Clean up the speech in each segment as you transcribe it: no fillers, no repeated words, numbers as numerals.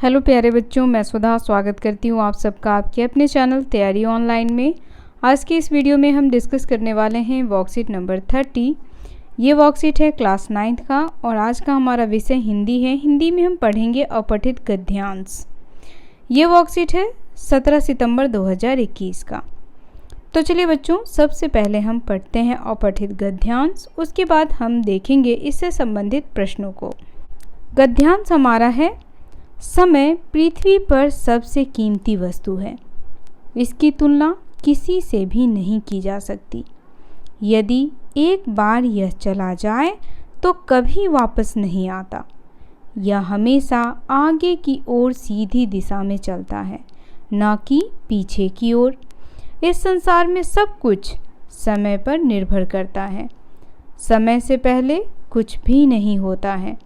Hello प्यारे बच्चों, मैं सुधा स्वागत करती हूँ आप सबका आपके अपने चैनल तैयारी ऑनलाइन में। आज की इस वीडियो में हम डिस्कस करने वाले हैं वर्कशीट नंबर 30। ये वर्कशीट है क्लास 9th का और आज का हमारा विषय हिंदी है। हिंदी में हम पढ़ेंगे अपठित गद्यांश। ये वर्कशीट है 17 सितंबर 2021 का। तो चलिए बच्चों, सबसे पहले हम पढ़ते हैं अपठित गद्यांश, उसके बाद हम देखेंगे इससे संबंधित प्रश्नों को। गद्यांश हमारा है, समय पृथ्वी पर सबसे कीमती वस्तु है। इसकी तुलना किसी से भी नहीं की जा सकती। यदि एक बार यह चला जाए तो कभी वापस नहीं आता। यह हमेशा आगे की ओर सीधी दिशा में चलता है, न कि पीछे की ओर। इस संसार में सब कुछ समय पर निर्भर करता है। समय से पहले कुछ भी नहीं होता है।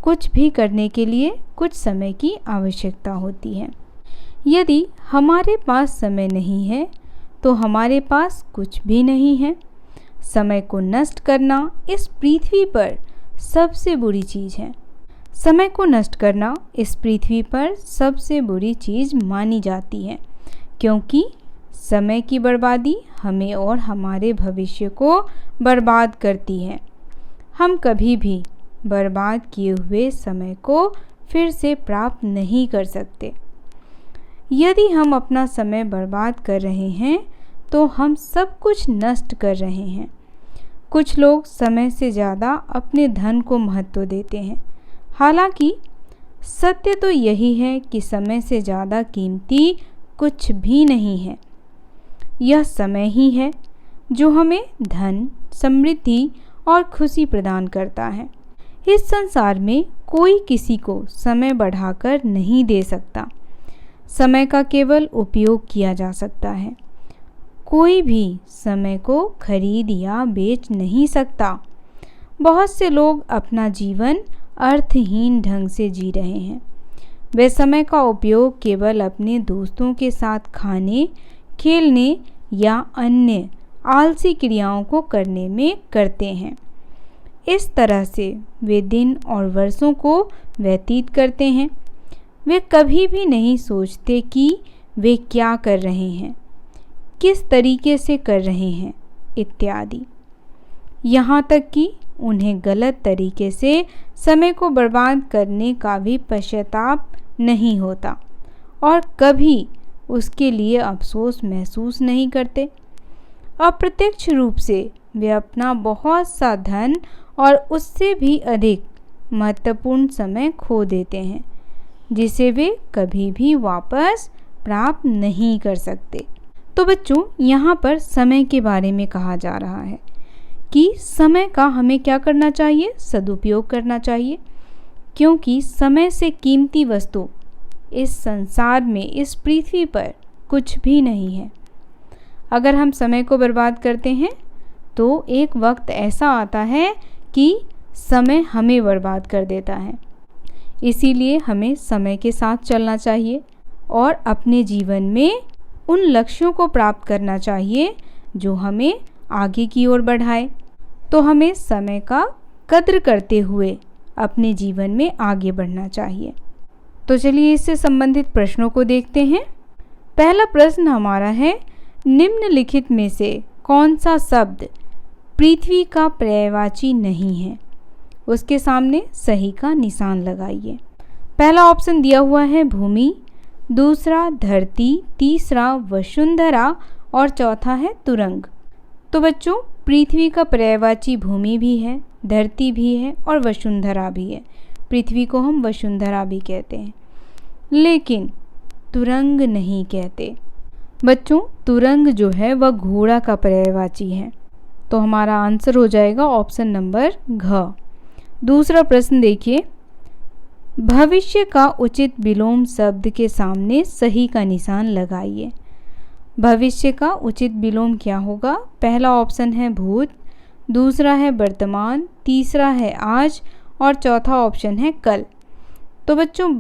कुछ भी करने के लिए कुछ समय की आवश्यकता होती है। यदि हमारे पास समय नहीं है तो हमारे पास कुछ भी नहीं है। समय को नष्ट करना इस पृथ्वी पर सबसे बुरी चीज़ है। समय को नष्ट करना इस पृथ्वी पर सबसे बुरी चीज़ मानी जाती है, क्योंकि समय की बर्बादी हमें और हमारे भविष्य को बर्बाद करती है। हम कभी भी बर्बाद किए हुए समय को फिर से प्राप्त नहीं कर सकते। यदि हम अपना समय बर्बाद कर रहे हैं तो हम सब कुछ नष्ट कर रहे हैं। कुछ लोग समय से ज़्यादा अपने धन को महत्व देते हैं। हालांकि सत्य तो यही है कि समय से ज़्यादा कीमती कुछ भी नहीं है। यह समय ही है जो हमें धन, समृद्धि और खुशी प्रदान करता है। इस संसार में कोई किसी को समय बढ़ाकर नहीं दे सकता। समय का केवल उपयोग किया जा सकता है। कोई भी समय को खरीद या बेच नहीं सकता। बहुत से लोग अपना जीवन अर्थहीन ढंग से जी रहे हैं। वे समय का उपयोग केवल अपने दोस्तों के साथ खाने, खेलने या अन्य आलसी क्रियाओं को करने में करते हैं। इस तरह से वे दिन और वर्षों को व्यतीत करते हैं। वे कभी भी नहीं सोचते कि वे क्या कर रहे हैं, किस तरीके से कर रहे हैं इत्यादि। यहाँ तक कि उन्हें गलत तरीके से समय को बर्बाद करने का भी पश्चाताप नहीं होता और कभी उसके लिए अफसोस महसूस नहीं करते। अप्रत्यक्ष रूप से वे अपना बहुत सा धन और उससे भी अधिक महत्वपूर्ण समय खो देते हैं, जिसे वे कभी भी वापस प्राप्त नहीं कर सकते। तो बच्चों, यहाँ पर समय के बारे में कहा जा रहा है कि समय का हमें क्या करना चाहिए? सदुपयोग करना चाहिए, क्योंकि समय से कीमती वस्तु इस संसार में, इस पृथ्वी पर कुछ भी नहीं है। अगर हम समय को बर्बाद करते हैं तो एक वक्त ऐसा आता है कि समय हमें बर्बाद कर देता है। इसीलिए हमें समय के साथ चलना चाहिए और अपने जीवन में उन लक्ष्यों को प्राप्त करना चाहिए जो हमें आगे की ओर बढ़ाए। तो हमें समय का कद्र करते हुए अपने जीवन में आगे बढ़ना चाहिए। तो चलिए इससे संबंधित प्रश्नों को देखते हैं। पहला प्रश्न हमारा है, निम्नलिखित में से कौन सा शब्द पृथ्वी का पर्यायवाची नहीं है? उसके सामने सही का निशान लगाइए। पहला ऑप्शन दिया हुआ है भूमि, दूसरा धरती, तीसरा वसुंधरा और चौथा है तुरंग। तो बच्चों, पृथ्वी का पर्यायवाची भूमि भी है, धरती भी है और वसुंधरा भी है। पृथ्वी को हम वसुंधरा भी कहते हैं, लेकिन तुरंग नहीं कहते। बच्चों, तुरंग जो है वह घोड़ा का पर्यायवाची है। तो हमारा आंसर हो जाएगा ऑप्शन नंबर घ। दूसरा प्रश्न देखिए, भविष्य का उचित विलोम शब्द के सामने सही का निशान लगाइए। भविष्य का उचित विलोम क्या होगा? पहला ऑप्शन है भूत, दूसरा है वर्तमान, तीसरा है आज और चौथा ऑप्शन है कल। तो बच्चों,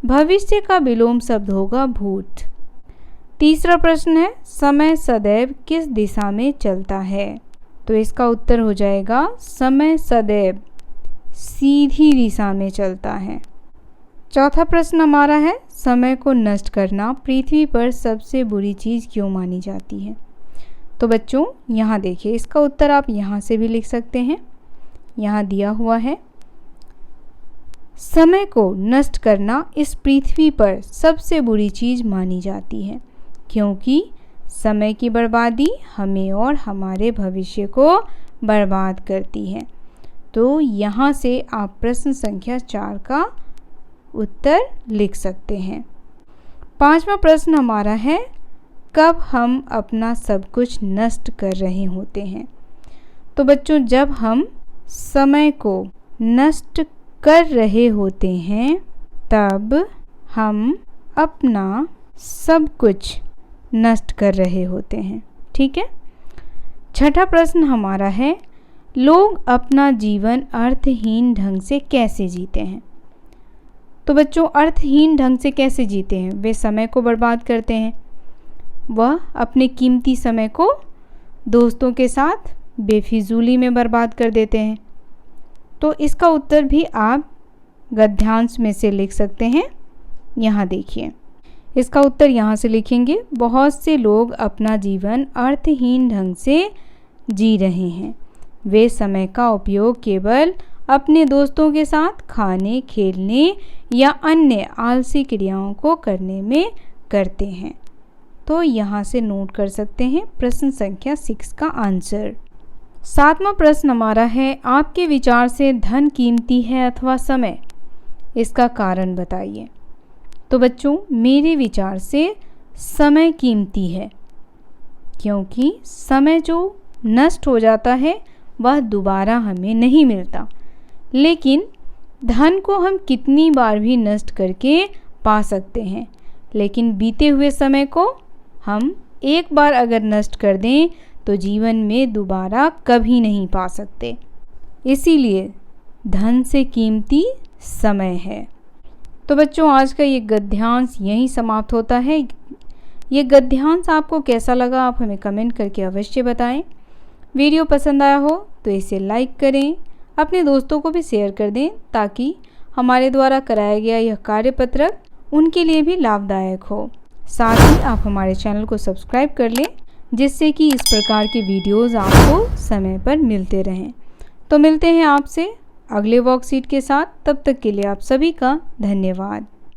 भविष्य का विलोम शब्द होगा भूत। तीसरा प्रश्न है, समय सदैव किस दिशा में चलता है? तो इसका उत्तर हो जाएगा समय सदैव सीधी दिशा में चलता है। चौथा प्रश्न हमारा है, समय को नष्ट करना पृथ्वी पर सबसे बुरी चीज़ क्यों मानी जाती है? तो बच्चों यहाँ देखिए, इसका उत्तर आप यहाँ से भी लिख सकते हैं। यहाँ दिया हुआ है, समय को नष्ट करना इस पृथ्वी पर सबसे बुरी चीज़ मानी जाती है, क्योंकि समय की बर्बादी हमें और हमारे भविष्य को बर्बाद करती है। तो यहाँ से आप प्रश्न संख्या 4 का उत्तर लिख सकते हैं। पांचवा प्रश्न हमारा है, कब हम अपना सब कुछ नष्ट कर रहे होते हैं? तो बच्चों जब हम समय को नष्ट कर रहे होते हैं तब हम अपना सब कुछ नष्ट कर रहे होते हैं। ठीक है। छठा प्रश्न हमारा है, लोग अपना जीवन अर्थहीन ढंग से कैसे जीते हैं? तो बच्चों अर्थहीन ढंग से कैसे जीते हैं? वे समय को बर्बाद करते हैं। वह अपने कीमती समय को दोस्तों के साथ बेफिजूली में बर्बाद कर देते हैं। तो इसका उत्तर भी आप गद्यांश में से लिख सकते हैं। यहाँ देखिए, इसका उत्तर यहाँ से लिखेंगे, बहुत से लोग अपना जीवन अर्थहीन ढंग से जी रहे हैं। वे समय का उपयोग केवल अपने दोस्तों के साथ खाने, खेलने या अन्य आलसी क्रियाओं को करने में करते हैं। तो यहाँ से नोट कर सकते हैं प्रश्न संख्या 6 का आंसर। सातवां प्रश्न हमारा है, आपके विचार से धन कीमती है अथवा समय? इसका कारण बताइए। तो बच्चों मेरे विचार से समय कीमती है, क्योंकि समय जो नष्ट हो जाता है वह दोबारा हमें नहीं मिलता, लेकिन धन को हम कितनी बार भी नष्ट करके पा सकते हैं, लेकिन बीते हुए समय को हम एक बार अगर नष्ट कर दें तो जीवन में दोबारा कभी नहीं पा सकते। इसीलिए धन से कीमती समय है। तो बच्चों आज का ये गद्यांश यहीं समाप्त होता है। ये गद्यांश आपको कैसा लगा आप हमें कमेंट करके अवश्य बताएं। वीडियो पसंद आया हो तो इसे लाइक करें, अपने दोस्तों को भी शेयर कर दें, ताकि हमारे द्वारा कराया गया यह कार्यपत्रक उनके लिए भी लाभदायक हो। साथ ही आप हमारे चैनल को सब्सक्राइब कर लें, जिससे कि इस प्रकार के वीडियोस आपको समय पर मिलते रहें। तो मिलते हैं आपसे अगले वर्कशीट के साथ। तब तक के लिए आप सभी का धन्यवाद।